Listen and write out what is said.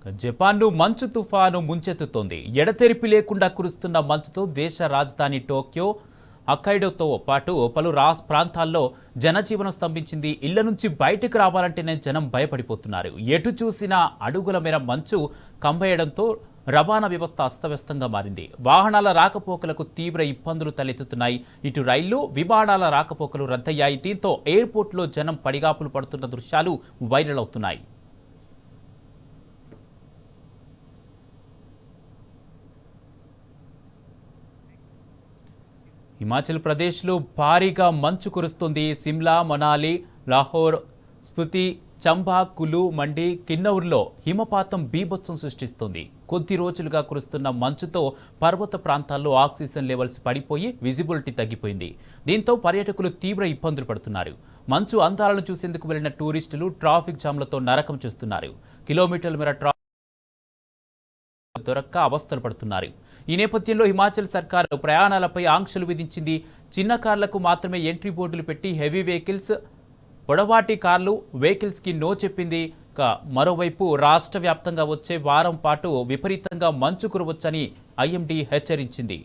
జపాన్ను మంచు తుఫాను ముంచెత్తుతోంది. ఎడతెరిపి లేకుండా కురుస్తున్న మంచుతో దేశ రాజధాని టోక్యో, హోక్కైడోతో పాటు పలు ప్రాంతాల్లో జనజీవనం స్తంభించింది. ఇళ్ల నుంచి బయటకు రావాలంటేనే జనం భయపడిపోతున్నారు. ఎటు చూసినా అడుగుల మేర మంచు కమ్మేయడంతో రవాణా వ్యవస్థ అస్తవ్యస్తంగా మారింది. వాహనాల రాకపోకలకు తీవ్ర ఇబ్బందులు తలెత్తుతున్నాయి. ఇటు రైళ్లు, విమానాల రాకపోకలు రద్దయ్యాయి. దీంతో ఎయిర్పోర్ట్లో జనం పడిగాపులు పడుతున్న దృశ్యాలు వైరల్ అవుతున్నాయి. హిమాచల్ ప్రదేశ్లో భారీగా మంచు కురుస్తుంది. సిమ్లా, మనాలి, లాహోర్, స్పితి, చంబా, కులు, మండి, కిన్నౌర్లో హిమపాతం బీభత్సం సృష్టిస్తుంది. కొద్ది రోజులుగా కురుస్తున్న మంచుతో పర్వత ప్రాంతాల్లో ఆక్సిజన్ లెవెల్స్ పడిపోయి విజిబిలిటీ తగ్గిపోయింది. దీంతో పర్యాటకులు తీవ్ర ఇబ్బందులు పడుతున్నారు. మంచు అందాలను చూసేందుకు వెళ్లిన టూరిస్టులు ట్రాఫిక్ జామ్లతో నరకం చూస్తున్నారు. కిలోమీటర్ల మేర దొరక్క అవస్థలు పడుతున్నారు. ఈ నేపథ్యంలో హిమాచల్ సర్కార్ ప్రయాణాలపై ఆంక్షలు విధించింది. చిన్న కార్లకు మాత్రమే ఎంట్రీ బోర్డులు పెట్టి హెవీ వెహికల్స్, పొడవాటి కార్లు వెహికల్స్ కి నో చెప్పింది. మరోవైపు రాష్ట్ర వ్యాప్తంగా వచ్చే వారం పాటు విపరీతంగా మంచు కురవచ్చని ఐఎండీ హెచ్చరించింది.